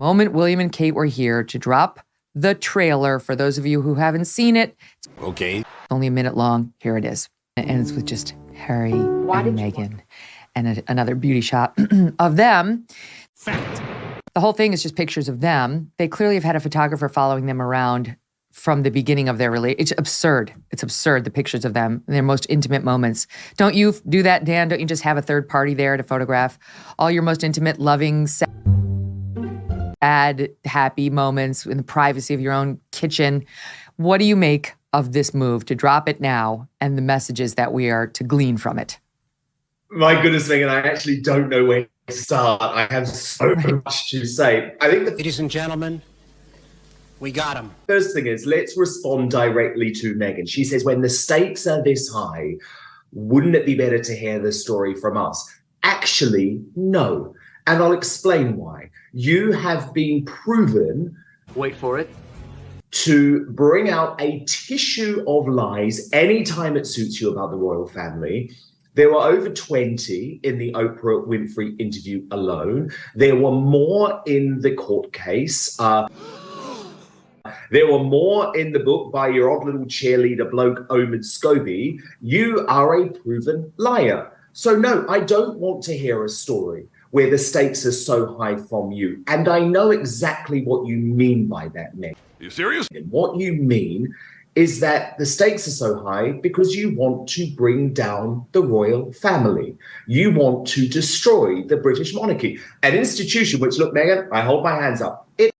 Moment William and Kate were here to drop the trailer. For those of you who haven't seen it, Okay. it's only a minute long. Here it is. And it's with just Harry and Meghan and another beauty shot of them. Fact. The whole thing is just pictures of them. They clearly have had a photographer following them around from the beginning of their relationship. It's absurd. It's absurd, the pictures of them in their most intimate moments. Don't you do that, Dan? Don't you just have a third party there to photograph all your most intimate, loving, sad, happy moments in the privacy of your own kitchen? What do you make of this move to drop it now and the messages that we are to glean from it? My goodness, Meghan, I actually don't know where to start. I have so much to say. I think the Ladies and gentlemen, we got him. first thing is, let's respond directly to Meghan. She says, when the stakes are this high, wouldn't it be better to hear the story from us? Actually, no. And I'll explain why. You have been proven, wait for it, to bring out a tissue of lies anytime it suits you about the royal family. There were over 20 in the Oprah Winfrey interview alone. There were more in the court case. There were more in the book by your odd little cheerleader bloke, Omid Scobie. You are a proven liar. So no, I don't want to hear a story where the stakes are so high from you. And I know exactly what you mean by that, Meg. Are you serious? And what you mean is that the stakes are so high because you want to bring down the royal family. You want to destroy the British monarchy, an institution which, look, Meghan, I hold my hands up. It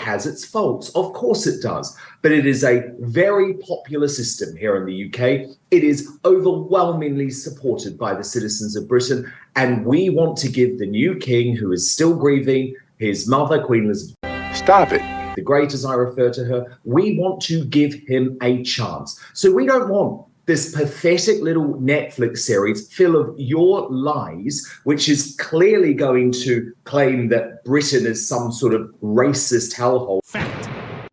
has its faults. Of course it does. But it is a very popular system here in the UK. It is overwhelmingly supported by the citizens of Britain. And we want to give the new king, who is still grieving his mother, Queen Elizabeth. Stop it. The Great, as I refer to her, we want to give him a chance. So we don't want this pathetic little Netflix series full of your lies, which is clearly going to claim that Britain is some sort of racist hellhole. Fact.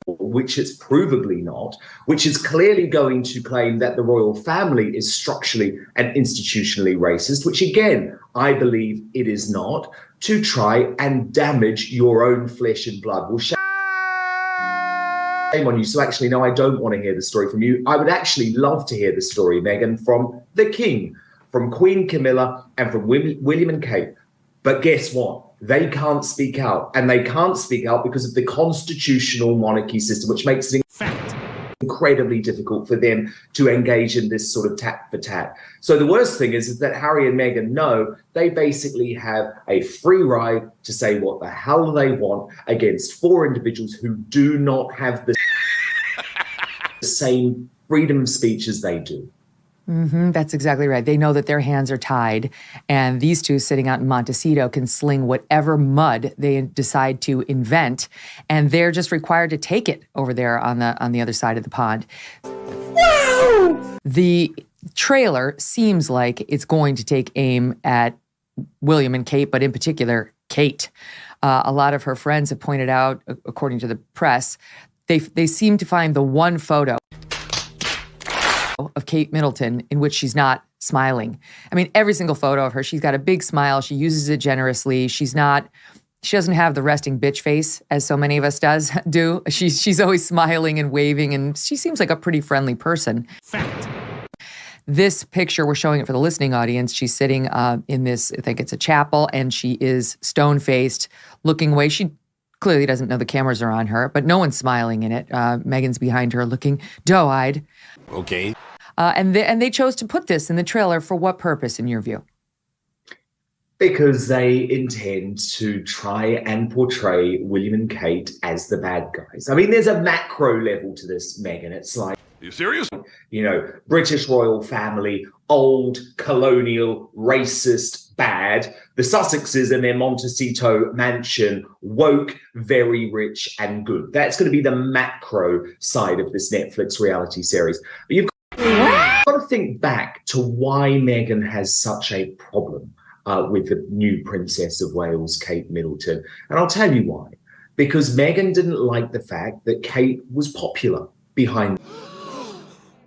Which it's provably not, which is clearly going to claim that the royal family is structurally and institutionally racist, which again, I believe it is not, to try and damage your own flesh and blood. Well, shame on you. So actually, no, I don't want to hear the story from you. I would actually love to hear the story, Meghan, from the King, from Queen Camilla, and from William and Kate. But guess what? They can't speak out. And they can't speak out because of the constitutional monarchy system, which makes it incredibly difficult for them to engage in this sort of tat for tat. So the worst thing is that Harry and Meghan know they basically have a free ride to say what the hell they want against four individuals who do not have the same freedom of speech as they do. That's exactly right. They know that their hands are tied, and these two sitting out in Montecito can sling whatever mud they decide to invent, and they're just required to take it over there on the other side of the pond. Wow! The trailer seems like it's going to take aim at William and Kate, but in particular, Kate. A lot of her friends have pointed out, according to the press, they seem to find the one photo of Kate Middleton in which she's not smiling. I mean, every single photo of her, she's got a big smile. She uses it generously. She doesn't have the resting bitch face as so many of us do. She's always smiling and waving, and she seems like a pretty friendly person. Fact. This picture, we're showing it for the listening audience. She's sitting in this, I think it's a chapel, and she is stone-faced, looking away. She clearly doesn't know the cameras are on her, but no one's smiling in it. Meghan's behind her looking doe-eyed. Okay. And they chose to put this in the trailer for what purpose, in your view? Because they intend to try and portray William and Kate as the bad guys. I mean, there's a macro level to this, Meghan. It's like, Are you serious? you know, British royal family, old, colonial, racist, bad. The Sussexes in their Montecito mansion, woke, very rich and good. That's going to be the macro side of this Netflix reality series. But you've got to think back to why Meghan has such a problem with the new Princess of Wales, Kate Middleton. And I'll tell you why. Because Meghan didn't like the fact that Kate was popular behind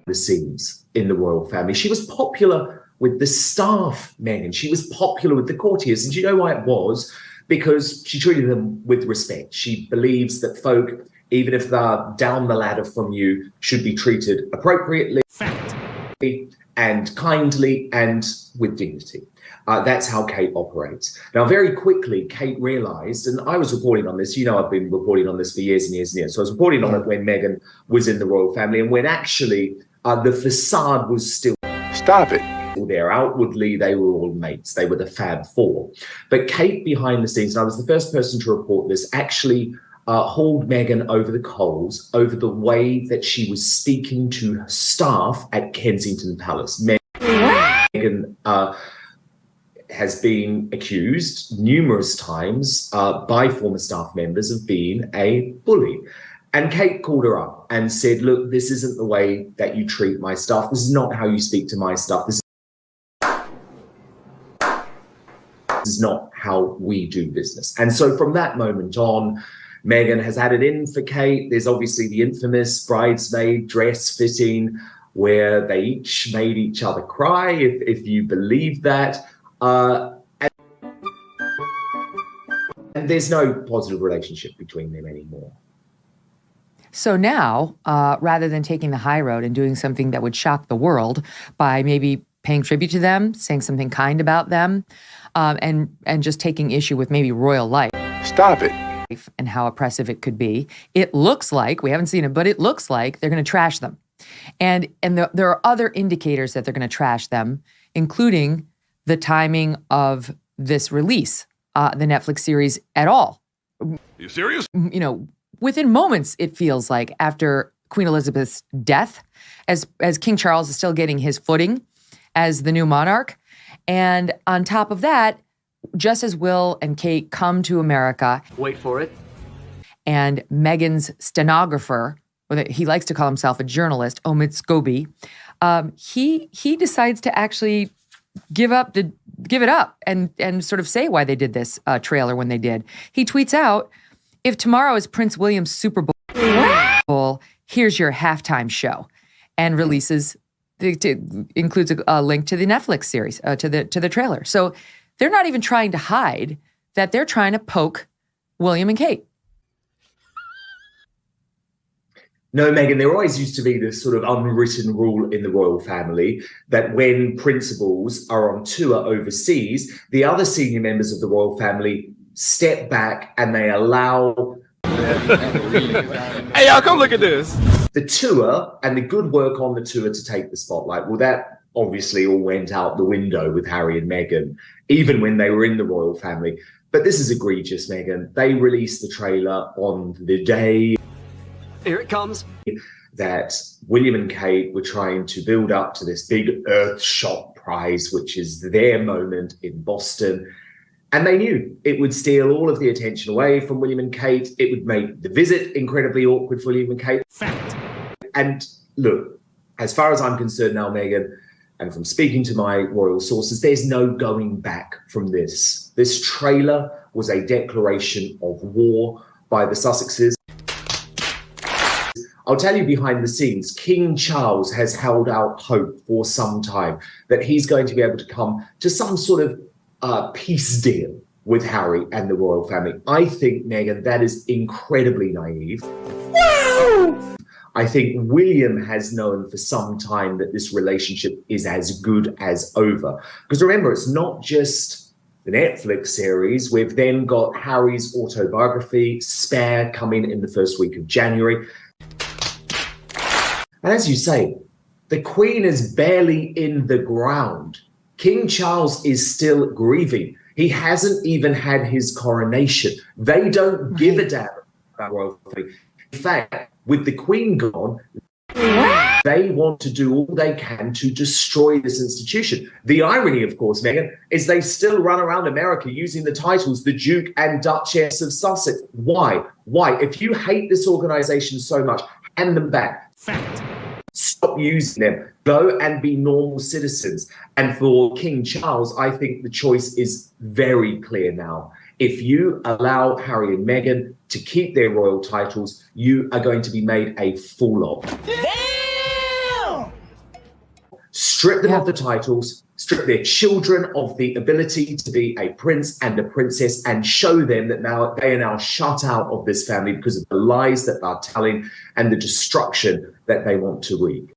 the scenes in the royal family. She was popular with the staff, Meghan. She was popular with the courtiers. And do you know why it was? because she treated them with respect. She believes that folk, even if they're down the ladder from you, should be treated appropriately. Fact. And kindly and with dignity. That's how Kate operates. Now, very quickly, Kate realized, and I was reporting on this, I've been reporting on this for years and years and years. So I was reporting on it when Meghan was in the royal family and when actually the facade was still Stop it. there. Outwardly, they were all mates. They were the Fab Four. But Kate, behind the scenes, and I was the first person to report this, actually hauled Meghan over the coals over the way that she was speaking to her staff at Kensington Palace. Meghan has been accused numerous times by former staff members of being a bully. And Kate called her up and said, look, this isn't the way that you treat my staff. This is not how you speak to my staff. This is not how we do business. And so from that moment on, Meghan has had it in for Kate. There's obviously the infamous bridesmaid dress fitting where they each made each other cry, if you believe that. And there's no positive relationship between them anymore. So now, rather than taking the high road and doing something that would shock the world by maybe paying tribute to them, saying something kind about them, and just taking issue with maybe royal life. Stop it. And how oppressive it could be. It looks like, we haven't seen it, but it looks like they're going to trash them. And there are other indicators that they're going to trash them, including the timing of this release, the Netflix series at all. You serious? Within moments, it feels like, after Queen Elizabeth's death, as King Charles is still getting his footing as the new monarch. And on top of that, just as Will and Kate come to America. Wait for it. And Meghan's stenographer, he likes to call himself a journalist, Omid Scobie, he decides to actually give it up and sort of say why they did this trailer when they did. He tweets out, if tomorrow is Prince William's Super Bowl, here's your halftime show, and releases, includes a link to the Netflix series, to the trailer. So they're not even trying to hide that they're trying to poke William and Kate. No, Meghan, there always used to be this sort of unwritten rule in the royal family that when principals are on tour overseas, the other senior members of the royal family step back and they allow Hey, y'all, come look at this. The tour and the good work on the tour to take the spotlight. Well, that obviously all went out the window with Harry and Meghan, even when they were in the royal family. But this is egregious, Meghan. They released the trailer on the day Here it comes. that William and Kate were trying to build up to this big Earthshot prize, which is their moment in Boston. And they knew it would steal all of the attention away from William and Kate. It would make the visit incredibly awkward for William and Kate. Fact. And look, as far as I'm concerned now, Meghan, and from speaking to my royal sources, there's no going back from this. This trailer was a declaration of war by the Sussexes. I'll tell you behind the scenes, King Charles has held out hope for some time that he's going to be able to come to some sort of peace deal with Harry and the royal family. I think, Meghan, that is incredibly naive. Wow! I think William has known for some time that this relationship is as good as over. Because remember, it's not just the Netflix series. We've then got Harry's autobiography, Spare, coming in the first week of January. And as you say, the Queen is barely in the ground. King Charles is still grieving. He hasn't even had his coronation. They don't give a damn about royal family. In fact, with the Queen gone, they want to do all they can to destroy this institution. The irony, of course, Meghan, is they still run around America using the titles the Duke and Duchess of Sussex. Why? Why? If you hate this organization so much, hand them back. Fact. Stop using them. Go and be normal citizens. And for King Charles, I think the choice is very clear now. If you allow Harry and Meghan to keep their royal titles, you are going to be made a fool of. Damn! strip them of the titles, strip their children of the ability to be a prince and a princess, and show them that now they are now shut out of this family because of the lies that they're telling and the destruction that they want to wreak.